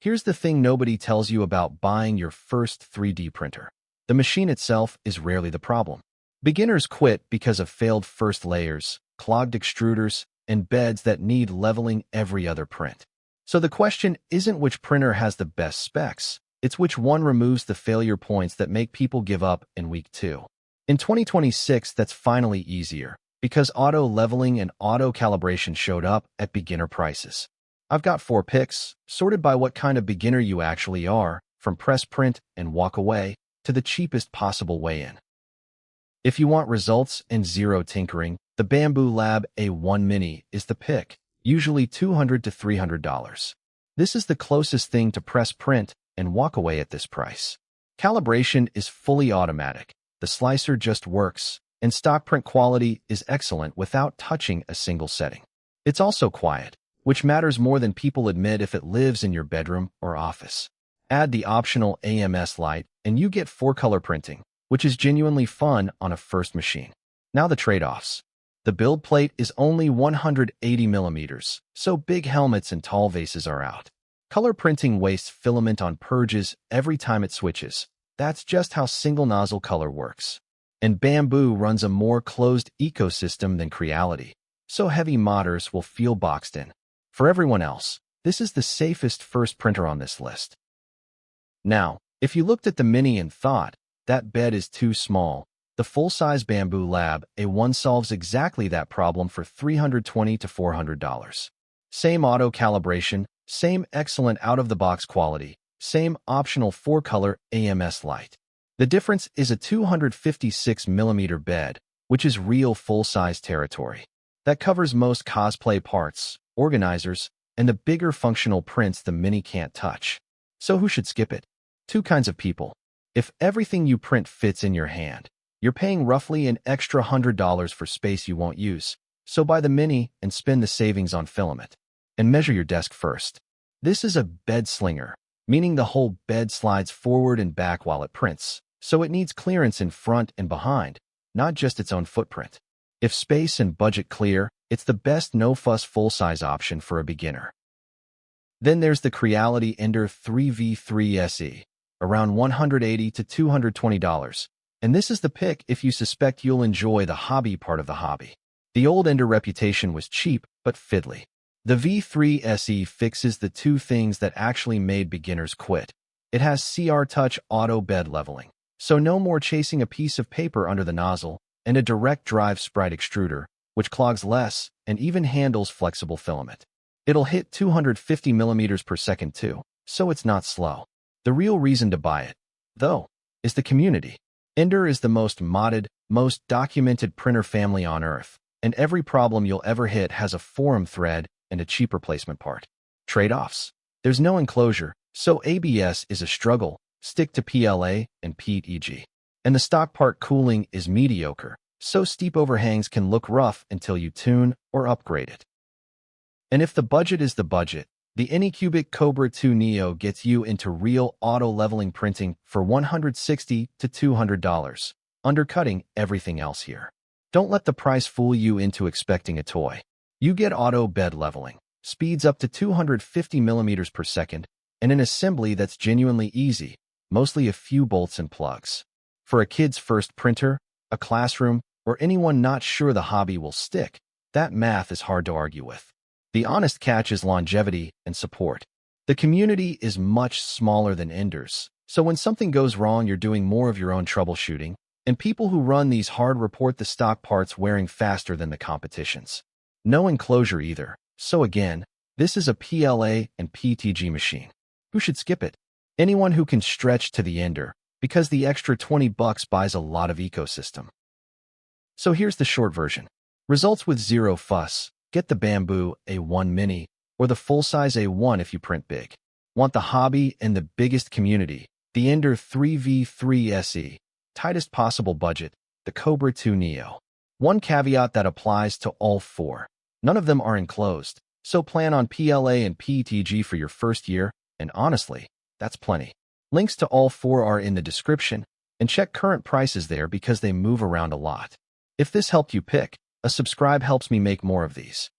Here's the thing nobody tells you about buying your first 3D printer. The machine itself is rarely the problem. Beginners quit because of failed first layers, clogged extruders, and beds that need leveling every other print. So the question isn't which printer has the best specs, it's which one removes the failure points that make people give up in week 2. In 2026, that's finally easier, because auto leveling and auto calibration showed up at beginner prices. I've got 4 picks, sorted by what kind of beginner you actually are, from press print and walk away to the cheapest possible way in. If you want results and zero tinkering, the Bambu Lab A1 Mini is the pick, usually $200 to $300. This is the closest thing to press print and walk away at this price. Calibration is fully automatic, the slicer just works, and stock print quality is excellent without touching a single setting. It's also quiet, which matters more than people admit if it lives in your bedroom or office. Add the optional AMS light, and you get 4-color printing, which is genuinely fun on a first machine. Now the trade-offs. The build plate is only 180 millimeters, so big helmets and tall vases are out. Color printing wastes filament on purges every time it switches. That's just how single nozzle color works. And Bambu runs a more closed ecosystem than Creality, so heavy modders will feel boxed in. For everyone else, this is the safest first printer on this list. Now, if you looked at the Mini and thought, that bed is too small, the full-size Bambu Lab A1 solves exactly that problem for $320 to $400. Same auto calibration, same excellent out-of-the-box quality, same optional 4-color AMS light. The difference is a 256mm bed, which is real full-size territory. That covers most cosplay parts, organizers, and the bigger functional prints the Mini can't touch. So who should skip it? 2 kinds of people. If everything you print fits in your hand, you're paying roughly an extra $100 for space you won't use, so buy the Mini and spend the savings on filament. And measure your desk first. This is a bed slinger, meaning the whole bed slides forward and back while it prints, so it needs clearance in front and behind, not just its own footprint. If space and budget clear, it's the best no-fuss full-size option for a beginner. Then there's the Creality Ender 3v3 SE, around $180 to $220, and this is the pick if you suspect you'll enjoy the hobby part of the hobby. The old Ender reputation was cheap but fiddly. The V3 SE fixes the 2 things that actually made beginners quit. It has CR Touch auto bed leveling, so no more chasing a piece of paper under the nozzle, and a direct drive Sprite extruder, which clogs less and even handles flexible filament. It'll hit 250 millimeters per second too, so it's not slow. The real reason to buy it, though, is the community. Ender is the most modded, most documented printer family on Earth, and every problem you'll ever hit has a forum thread and a cheap replacement part. Trade-offs. There's no enclosure, so ABS is a struggle, stick to PLA and PETG. And the stock part cooling is mediocre, so steep overhangs can look rough until you tune or upgrade it. And if the budget is the budget, the Anycubic Cobra 2 Neo gets you into real auto-leveling printing for $160 to $200, undercutting everything else here. Don't let the price fool you into expecting a toy. You get auto bed leveling, speeds up to 250 millimeters per second, and an assembly that's genuinely easy, mostly a few bolts and plugs. For a kid's first printer, a classroom, or anyone not sure the hobby will stick, that math is hard to argue with. The honest catch is longevity and support. The community is much smaller than Ender's, so when something goes wrong, you're doing more of your own troubleshooting, and people who run these hard report the stock parts wearing faster than the competition's. No enclosure either, so again, this is a PLA and PETG machine. Who should skip it? Anyone who can stretch to the Ender, because the extra $20 buys a lot of ecosystem. So here's the short version. Results with zero fuss. Get the Bambu A1 Mini, or the full-size A1 if you print big. Want the hobby and the biggest community? The Ender 3v3 SE. Tightest possible budget, the Cobra 2 Neo. One caveat that applies to all 4. None of them are enclosed, so plan on PLA and PETG for your first year, and honestly, that's plenty. Links to all 4 are in the description, and check current prices there because they move around a lot. If this helped you pick, a subscribe helps me make more of these.